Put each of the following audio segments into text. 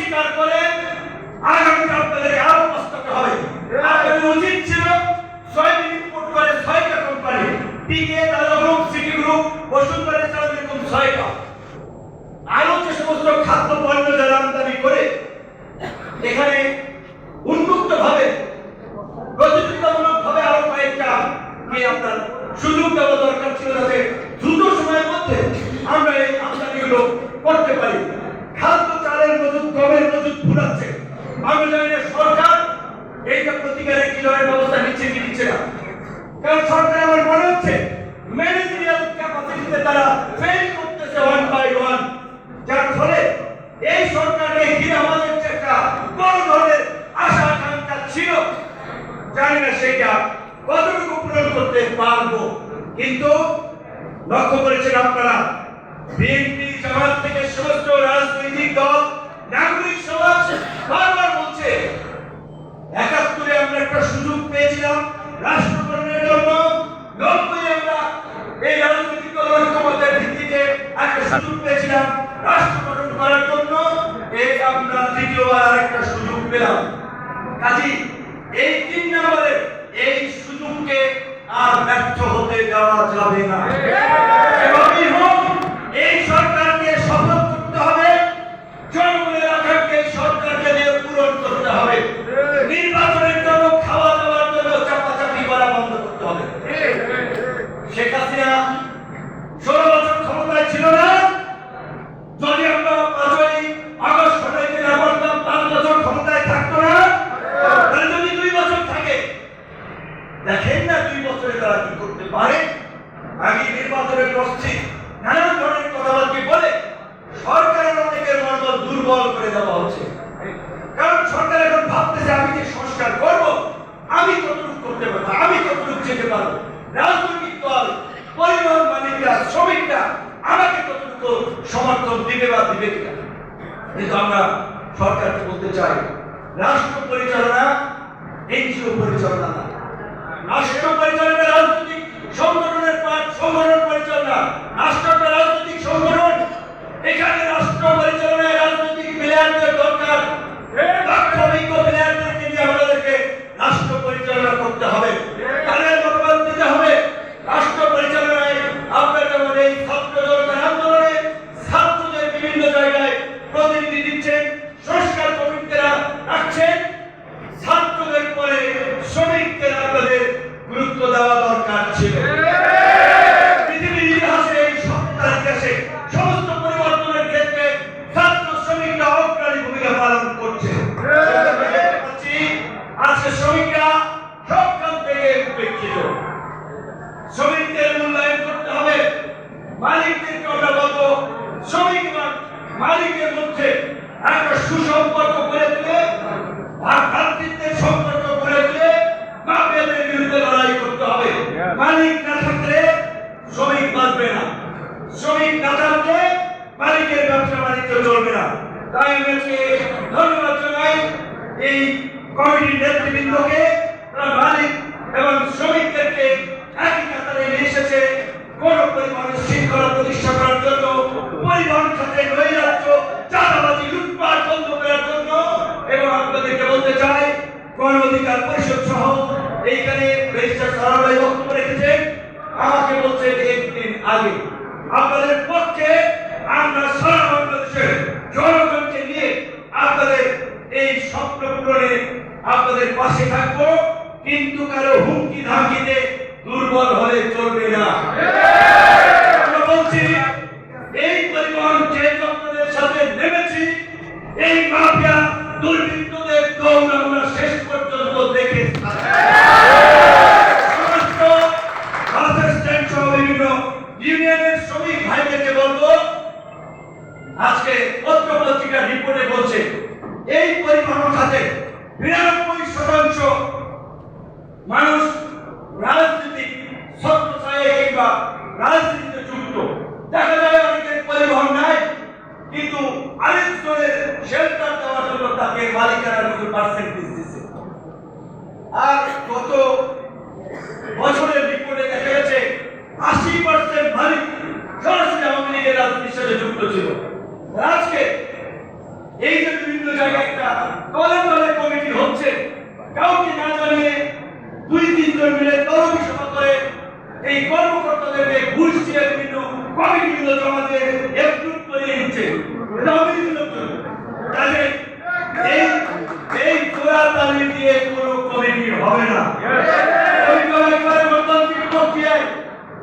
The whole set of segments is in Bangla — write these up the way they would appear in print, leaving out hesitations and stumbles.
স্বীকার করেন, আগামীতে আপনাদের আরো কষ্ট হবে। আপনাদের উচিত ছিল 6 মিনিট কোট করে 6টা কোম্পানি, টিকে, দাদা গ্রুপ, সিটি গ্রুপ, বসুন্ধরা চালান এরকম 6টা, আরো যে সমস্ত খাদ্য পণ্য যারা আমদানি করে এখানে উন্মুক্ত ভাবে প্রতিযোগিতামূলক ভাবে আরো কয়েকটা আপনার সুযোগ দেওয়া দরকার ছিল, যাতে দ্রুত সময়ের মধ্যে আমরা এই আমদানিগুলো করতে পারি। খাদ্য, চালের মজুদ, গমের মজুদ ফুরাচ্ছে। আমরা জানি না সরকার এইটা প্রতিকারের কি ধরনের ব্যবস্থা নিচ্ছে কি নিচ্ছে না, কারণ সরকার আমার মনে হচ্ছে ম্যানেজারিয়াল ক্যাপাসিটিতে তারা ফেল করতেছে ওয়ান বাই ওয়ান, যার ফলে এই সরকারকে ঘিরে আমাদের যে একটা বড় ধরনের আশা আকাঙ্ক্ষা ছিল, জানি না সেটা কতটুকু পূরণ করতে পারবো। কিন্তু লক্ষ্য করেছেন আপনারা, বিএনপি, জামাত থেকে সমস্ত রাজনৈতিক দল, নাগরিক সমাজ বারবার বলছে ৭১ আমরা একটা সুযোগ পেয়েছিলাম রাষ্ট্র গঠনের জন্য, ৯০ আমরা এই রাজনৈতিক ঐক্যমতের ভিত্তিতে একটা সুযোগ পেয়েছিলাম রাষ্ট্র গঠন করার জন্য, এই আমরা দ্বিতীয়বার আরেকটা সুযোগ পেলাম। কাজী এই ৩ নম্বরে এই সুযোগকে আর ব্যর্থ হতে দেওয়া যাবে না। এভাবেই হোক এই সরকারকে সফল করতে হবে, জনগণের আকাঙ্ক্ষা এই সরকারকে দিয়ে পূরণ করতে হবে। নির্বাচনের জন্য খাওয়া দাওয়ার জন্য চাপাচাপি করা বন্ধ করতে হবে। শেখ হাসিনা 16 বছর ক্ষমতায় ছিল না, যদি আমরা 5ই আগস্ট হটাইতে না পারতাম 5 বছর ক্ষমতায় থাকতো না। তাহলে যদি 2 বছর থাকে, দেখেন না 2 বছরে তারা কি করতে পারে। আগে নির্বাচনের প্রস্তুতি নানান ধরনের কথাবার্তা বলে সরকারের অনেকের মনোবল দুর্বল করে দেওয়া হচ্ছে, কারণ সরকার এখন ভাবতেছে আমি যে সংস্কার করব আমি কতটুকু করতে পারবো, আমি কতটুকু যেতে পারবো, রাজনৈতিক দল, পরিবহন মালিকরা, শ্রমিকরা আমাকে কতটুকু সমর্থন দিবে বা দিবে কিনা। কিন্তু আমরা সরকারকে বলতে চাই, রাষ্ট্র পরিচালনা এনজিও পরিচালনা না, রাষ্ট্র পরিচালনা রাজনৈতিক সংগঠনের পাঠ, সংগঠন পরিচালনা। রাষ্ট্র একটা রাজনৈতিক সংগঠন, এখানে রাষ্ট্র পরিচালনায় রাজনৈতিক প্লেয়ারদের দরকার, দক্ষ অভিজ্ঞ প্লেয়ারদেরকে নিয়ে আমাদেরকে রাষ্ট্র পরিচালনা করতে হবে, তাদের মতামত দিতে হবে। রাষ্ট্র পরিচালনায় আপনারা যেমন এই ছাত্র জনতার আন্দোলনে ছাত্রদের বিভিন্ন জায়গায় প্রতিনিধি দিচ্ছেন, সংস্কার কমিটিরা রাখছেন, ছাত্রদের পরে শ্রমিকদের আপনাদের গুরুত্ব দেওয়া দরকার ছিল। পৃথিবীর ইতিহাসে, এই সপ্তাহের ইতিহাসে সমস্ত পরিবর্তনের ক্ষেত্রে ছাত্র শ্রমিকরা অগ্রণী ভূমিকা পালন করছে। আজকে শ্রমিকরা সবখান থেকে উপেক্ষিত। শ্রমিকদের মূল্যায়ন করতে হবে। মালিকদেরকে আমরা বলবো শ্রমিক মালিকের মধ্যে একটা সুসম্পর্ক গড়ে তুলে, ভ্রাতৃত্বের সম্পর্ক গড়ে তুলে মাফিয়াদের বিরুদ্ধে লড়াই করতে হবে। মালিক না থাকলে শ্রমিক বাঁচবে না, শ্রমিক না থাকলে মালিকের ব্যবসা বাণিজ্য চলবে না। তাই আমি ধন্যবাদ জানাই এই কমিটির নেতৃবৃন্দকে, মালিক এবং শ্রমিকদেরকে একই কাতারে নিয়ে এসেছে কোন পরিমাণের শৃঙ্খলা প্রতিষ্ঠা করার জন্য, পরিবহন খাতে নৈরাজ্য, চাঁদাবাজি, লুটপাট বন্ধ করার জন্য। এবং আপনাদেরকে বলতে চাই, গণ অধিকার পরিষদ সহ এইখানে রেজিস্ট্রার সারাভাই বক্তব্য রেখেছেন, আমাকে বলছেন 1 দিন আগে আপনাদের পক্ষে আমরা সারা বাংলাদেশের জনগণকে নিয়ে আপনাদের এই স্বপ্ন পূরণে আপনাদের পাশে থাকবো, কিন্তু কারো হুমকি ধামকিতে দুর্বল হলে চলবে না। আমরা বলছি এই পরিবহন যেহেতু আপনাদের সাথে নেমেছি, এই মাফিয়া দুর্বৃত্তদের দৌড় আমরা শেষ পর্যন্ত দেখে সমস্ত বাস স্ট্যান্ড সহ বিভিন্ন ইউনিয়নের শ্রমিক ভাইদেরকে বলবো, আজকে পত্রপত্রিকা রিপোর্টে বলছে এই পরিবহন খাতে ৯২% মানুষ রাজনীতিক ছত্রছায়া কিংবা রাজনীতিতে যুক্ত। দেখা যায় অনেকের পরিবহন নাই, কিন্তু আরেকজনের শেল্টার দেওয়ার জন্য তাকে মালিকানা কিছু পার্সেন্টেজ দিচ্ছে। আর গত বছরের রিপোর্টে দেখা গেছে ৮০% মালিক সরাসরি আওয়ামী লীগের রাজনীতির সাথে যুক্ত ছিল। আজকে এই যে বিভিন্ন জায়গায় একটা দলে দলে কমিটি হচ্ছে, কাউকে না জানিয়ে 2-3 জন মিলে তরুণ সভা করে এই কর্মকর্তাদেরকে ঘুষ দিয়ে বিভিন্ন কমিটিগুলো জমা দিয়ে একজুট করে নিচ্ছে। এটা অবৈধ লক্ষণ। কাজে এই চোরাতালি দিয়ে কোনো কমিটি হবে না। গণতান্ত্রিক প্রক্রিয়ায়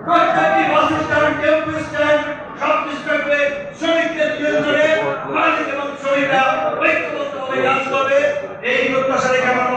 প্রত্যেকটি বাস স্ট্যান্ড, টেম্পো স্ট্যান্ড, সব স্ট্যান্ডে শ্রমিকদের নিয়ন্ত্রণে মালিক এবং শ্রমিকরা ঐক্যবদ্ধভাবে কাজ করবে। এই প্রত্যাশা রেখে আমার